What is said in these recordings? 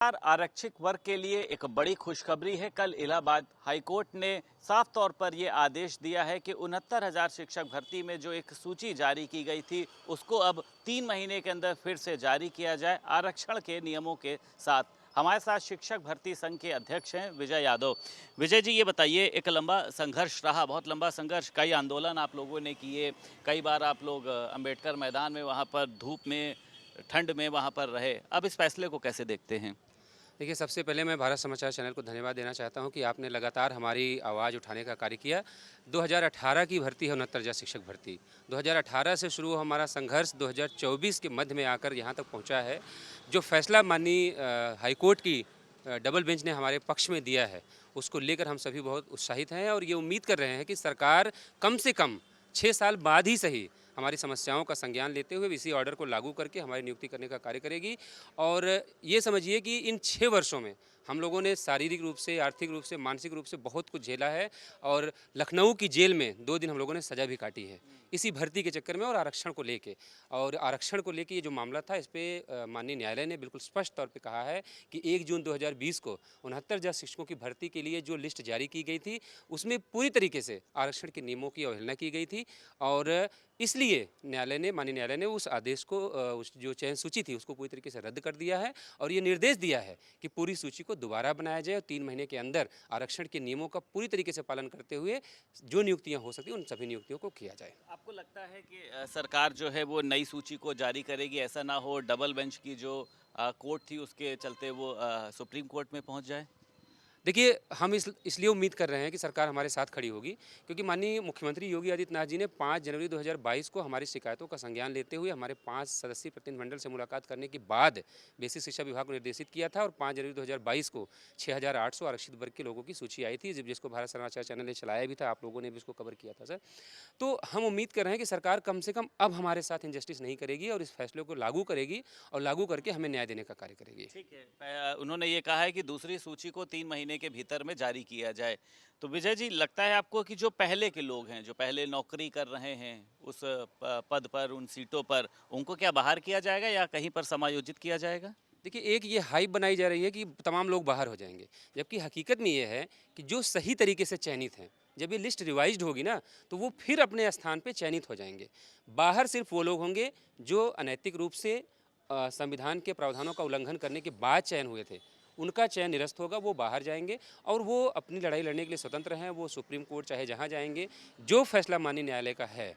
आरक्षित वर्ग के लिए एक बड़ी खुशखबरी है। कल इलाहाबाद हाईकोर्ट ने साफ तौर पर यह आदेश दिया है कि 69,000 शिक्षक भर्ती में जो एक सूची जारी की गई थी उसको अब 3 महीने के अंदर फिर से जारी किया जाए आरक्षण के नियमों के साथ। हमारे साथ शिक्षक भर्ती संघ के अध्यक्ष हैं विजय यादव। विजय जी, ये बताइए, एक लंबा संघर्ष रहा, बहुत लंबा संघर्ष, कई आंदोलन आप लोगों ने किए, कई बार आप लोग अंबेडकर मैदान में वहाँ पर धूप में ठंड में वहाँ पर रहे। अब इस फैसले को कैसे देखते हैं? देखिए, सबसे पहले मैं भारत समाचार चैनल को धन्यवाद देना चाहता हूं कि आपने लगातार हमारी आवाज़ उठाने का कार्य किया। 2018 की भर्ती है 69,000 शिक्षक भर्ती। 2018 से शुरू हमारा संघर्ष 2024 के मध्य में आकर यहां तक पहुंचा है। जो फैसला माननीय हाईकोर्ट की डबल बेंच ने हमारे पक्ष में दिया है, उसको लेकर हम सभी बहुत उत्साहित हैं और ये उम्मीद कर रहे हैं कि सरकार कम से कम 6 साल बाद ही सही हमारी समस्याओं का संज्ञान लेते हुए इसी ऑर्डर को लागू करके हमारी नियुक्ति करने का कार्य करेगी। और ये समझिए कि इन 6 वर्षों में हम लोगों ने शारीरिक रूप से, आर्थिक रूप से, मानसिक रूप से बहुत कुछ झेला है और लखनऊ की जेल में 2 दिन हम लोगों ने सज़ा भी काटी है इसी भर्ती के चक्कर में और आरक्षण को लेके। और आरक्षण को लेके ये जो मामला था, इस पे माननीय न्यायालय ने बिल्कुल स्पष्ट तौर पे कहा है कि 1 जून 2020 को 69,000 शिक्षकों की भर्ती के लिए जो लिस्ट जारी की गई थी उसमें पूरी तरीके से आरक्षण के नियमों की अवहेलना की गई थी। और इसलिए माननीय न्यायालय ने उस आदेश को, उस जो चयन सूची थी उसको पूरी तरीके से रद्द कर दिया है और ये निर्देश दिया है कि पूरी सूची को दोबारा बनाया जाए और 3 महीने के अंदर आरक्षण के नियमों का पूरी तरीके से पालन करते हुए जो नियुक्तियां हो सकती हैं उन सभी नियुक्तियों को किया जाए। आपको लगता है कि सरकार जो है वो नई सूची को जारी करेगी, ऐसा ना हो डबल बेंच की जो कोर्ट थी उसके चलते वो सुप्रीम कोर्ट में पहुंच जाए? देखिए, हम इसलिए उम्मीद कर रहे हैं कि सरकार हमारे साथ खड़ी होगी क्योंकि माननीय मुख्यमंत्री योगी आदित्यनाथ जी ने 5 जनवरी 2022 को हमारी शिकायतों का संज्ञान लेते हुए हमारे 5 सदस्यीय प्रतिनिधिमंडल से मुलाकात करने के बाद बेसिक शिक्षा विभाग को निर्देशित किया था और 5 जनवरी 2022 को 6,800 आरक्षित वर्ग के लोगों की सूची आई थी, जिसको भारत समाचार चैनल ने चलाया भी था, आप लोगों ने भी इसको कवर किया था सर। तो हम उम्मीद कर रहे हैं कि सरकार कम से कम अब हमारे साथ इनजस्टिस नहीं करेगी और इस फैसले को लागू करेगी और लागू करके हमें न्याय देने का कार्य करेगी। ठीक है, उन्होंने ये कहा है कि दूसरी सूची को 3 महीने के भीतर में जारी किया जाए। तो विजय जी, लगता है आपको कि जो पहले के लोग हैं, जो पहले नौकरी कर रहे हैं उस पद पर, उन सीटों पर, उनको क्या बाहर किया जाएगा या कहीं पर समायोजित किया जाएगा? देखिए, एक ये हाइप बनाई जा रही है कि तमाम लोग बाहर हो जाएंगे, जबकि हकीकत में ये है कि जो सही तरीके से चयनित हैं, जब ये लिस्ट रिवाइज्ड होगी ना तो वो फिर अपने स्थान पे चयनित हो जाएंगे। बाहर सिर्फ वो लोग होंगे जो अनैतिक रूप से संविधान के प्रावधानों का उल्लंघन करने के बाद चयन हुए थे, उनका चयन निरस्त होगा, वो बाहर जाएंगे और वो अपनी लड़ाई लड़ने के लिए स्वतंत्र हैं। वो सुप्रीम कोर्ट चाहे जहाँ जाएंगे, जो फैसला माननीय न्यायालय का है,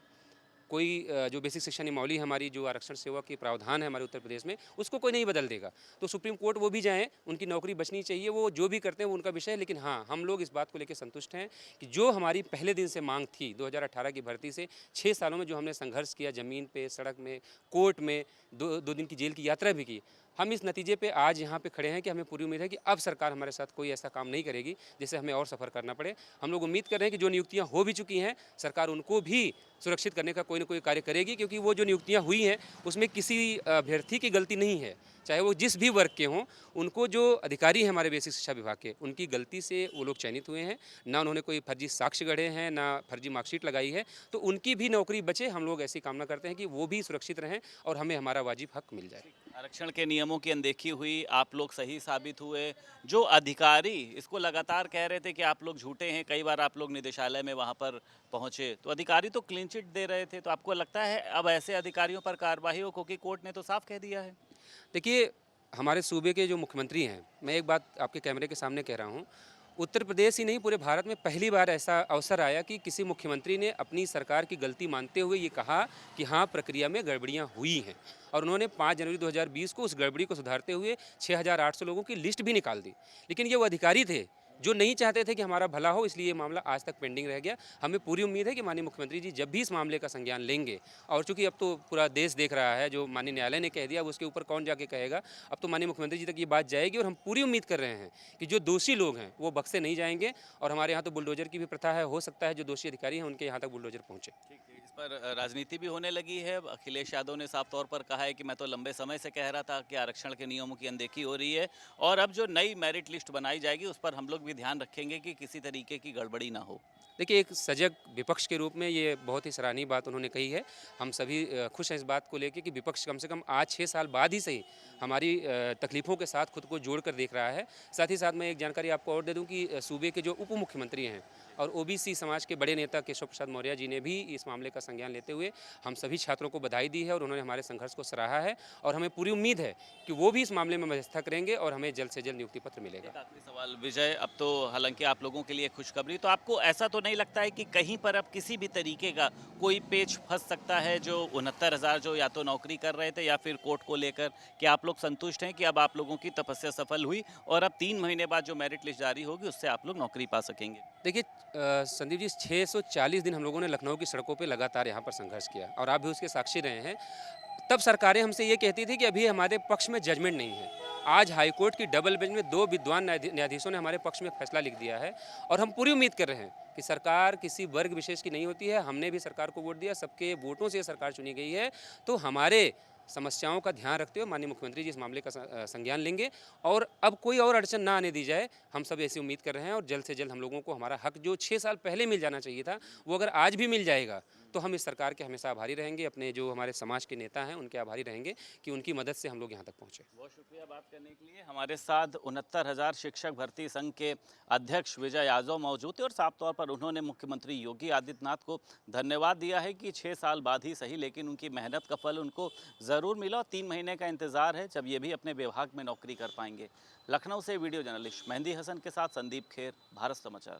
कोई जो बेसिक शिक्षा नियमावली हमारी, जो आरक्षण सेवा की प्रावधान है हमारे उत्तर प्रदेश में, उसको कोई नहीं बदल देगा। तो सुप्रीम कोर्ट वो भी जाएँ, उनकी नौकरी बचनी चाहिए, वो जो भी करते हैं वो उनका विषय है। लेकिन हाँ, हम लोग इस बात को लेकर संतुष्ट हैं कि जो हमारी पहले दिन से मांग थी 2018 की भर्ती से, 6 सालों में जो हमने संघर्ष किया, ज़मीन पे, सड़क में, कोर्ट में, 2 दिन की जेल की यात्रा भी की, हम इस नतीजे पे आज यहाँ पे खड़े हैं कि हमें पूरी उम्मीद है कि अब सरकार हमारे साथ कोई ऐसा काम नहीं करेगी जिससे हमें और सफ़र करना पड़े। हम लोग उम्मीद कर रहे हैं कि जो नियुक्तियाँ हो भी चुकी हैं, सरकार उनको भी सुरक्षित करने का कोई ना कोई कार्य करेगी, क्योंकि वो जो नियुक्तियाँ हुई हैं उसमें किसी अभ्यर्थी की गलती नहीं है, चाहे वो जिस भी वर्ग के हों। उनको जो अधिकारी हैं हमारे बेसिक शिक्षा विभाग के, उनकी गलती से वो लोग चयनित हुए हैं, ना उन्होंने कोई फर्जी साक्ष्य गढ़े हैं, ना फर्जी मार्कशीट लगाई है। तो उनकी भी नौकरी बचे। हम लोग ऐसी कामना करते हैं कि वो भी सुरक्षित रहें और हमें हमारा वाजिब हक मिल जाए। आरक्षण के नियमों की अनदेखी हुई, आप लोग सही साबित हुए। जो अधिकारी इसको लगातार कह रहे थे कि आप लोग झूठे हैं, कई बार आप लोग निदेशालय में वहां पर पहुंचे, तो अधिकारी तो क्लीन चिट दे रहे थे। तो आपको लगता है अब ऐसे अधिकारियों पर कार्रवाई हो, क्योंकि कोर्ट ने तो साफ कह दिया है? देखिए, हमारे सूबे के जो मुख्यमंत्री हैं, मैं एक बात आपके कैमरे के सामने कह रहा हूँ, उत्तर प्रदेश ही नहीं पूरे भारत में पहली बार ऐसा अवसर आया कि किसी मुख्यमंत्री ने अपनी सरकार की गलती मानते हुए ये कहा कि हाँ, प्रक्रिया में गड़बड़ियाँ हुई हैं और उन्होंने 5 जनवरी 2020 को उस गड़बड़ी को सुधारते हुए 6,800 लोगों की लिस्ट भी निकाल दी। लेकिन ये वो अधिकारी थे जो नहीं चाहते थे कि हमारा भला हो, इसलिए ये मामला आज तक पेंडिंग रह गया। हमें पूरी उम्मीद है कि माननीय मुख्यमंत्री जी जब भी इस मामले का संज्ञान लेंगे, और चूंकि अब तो पूरा देश देख रहा है, जो माननीय न्यायालय ने कह दिया अब उसके ऊपर कौन जाके कहेगा, अब तो माननीय मुख्यमंत्री जी तक ये बात जाएगी और हम पूरी उम्मीद कर रहे हैं कि जो दोषी लोग हैं वो बख्शे नहीं जाएंगे। और हमारे यहाँ तो बुलडोजर की भी प्रथा है, हो सकता है जो दोषी अधिकारी हैं उनके यहाँ तक बुलडोजर पहुँचे। ठीक है, इस पर राजनीति भी होने लगी है। अखिलेश यादव ने साफ तौर पर कहा है कि मैं तो लंबे समय से कह रहा था कि आरक्षण के नियमों की अनदेखी हो रही है और अब जो नई मेरिट लिस्ट बनाई जाएगी उस पर हम लोग भी ध्यान रखेंगे कि किसी तरीके की गड़बड़ी ना हो। देखिए, एक सजग विपक्ष के रूप में ये बहुत ही सराहनीय बात उन्होंने कही है। हम सभी खुश हैं इस बात को लेके कि विपक्ष कम से कम आज 6 साल बाद ही सही हमारी तकलीफ़ों के साथ खुद को जोड़ कर देख रहा है। साथ ही साथ मैं एक जानकारी आपको और दे दूँ कि सूबे के जो उप मुख्यमंत्री हैं और ओबीसी समाज के बड़े नेता केशव प्रसाद मौर्य जी ने भी इस मामले का संज्ञान लेते हुए हम सभी छात्रों को बधाई दी है और उन्होंने हमारे संघर्ष को सराहा है और हमें पूरी उम्मीद है कि वो भी इस मामले में मध्यस्थता करेंगे और हमें जल्द से जल्द नियुक्ति पत्र मिलेगा। एक आखिरी सवाल विजय, अब तो हालांकि आप लोगों के लिए खुशखबरी, तो आपको ऐसा तो नहीं लगता है कि कहीं पर अब किसी भी तरीके का कोई पेच फंस सकता है जो 69,000 जो या तो नौकरी कर रहे थे या फिर कोर्ट को लेकर, कि आप लोग संतुष्ट हैं कि अब आप लोगों की तपस्या सफल हुई और अब 3 महीने बाद जो मेरिट लिस्ट जारी होगी उससे आप लोग नौकरी पा सकेंगे? देखिए संदीप जी, 640 दिन हम लोगों ने लखनऊ की सड़कों पे लगातार यहाँ पर संघर्ष किया और आप भी उसके साक्षी रहे हैं। तब सरकारें हमसे ये कहती थी कि अभी हमारे पक्ष में जजमेंट नहीं है। आज हाईकोर्ट की डबल बेंच में 2 विद्वान न्यायाधीशों ने हमारे पक्ष में फैसला लिख दिया है और हम पूरी उम्मीद कर रहे हैं कि सरकार किसी वर्ग विशेष की नहीं होती है। हमने भी सरकार को वोट दिया, सबके वोटों से सरकार चुनी गई है। तो हमारे समस्याओं का ध्यान रखते हुए माननीय मुख्यमंत्री जी इस मामले का संज्ञान लेंगे और अब कोई और अड़चन ना आने दी जाए, हम सब ऐसी उम्मीद कर रहे हैं। और जल्द से जल्द हम लोगों को हमारा हक जो 6 साल पहले मिल जाना चाहिए था, वो अगर आज भी मिल जाएगा तो हम इस सरकार के हमेशा आभारी रहेंगे। अपने जो हमारे समाज के नेता हैं उनके आभारी रहेंगे कि उनकी मदद से हम लोग यहाँ तक पहुँचे। बहुत शुक्रिया बात करने के लिए। हमारे साथ 69,000 शिक्षक भर्ती संघ के अध्यक्ष विजय यादव मौजूद थे और साफ तौर पर उन्होंने मुख्यमंत्री योगी आदित्यनाथ को धन्यवाद दिया है कि 6 साल बाद ही सही लेकिन उनकी मेहनत का फल उनको ज़रूर मिला और 3 महीने का इंतजार है जब ये भी अपने विभाग में नौकरी कर पाएंगे। लखनऊ से वीडियो जर्नलिस्ट मेहंदी हसन के साथ संदीप खेर, भारत समाचार।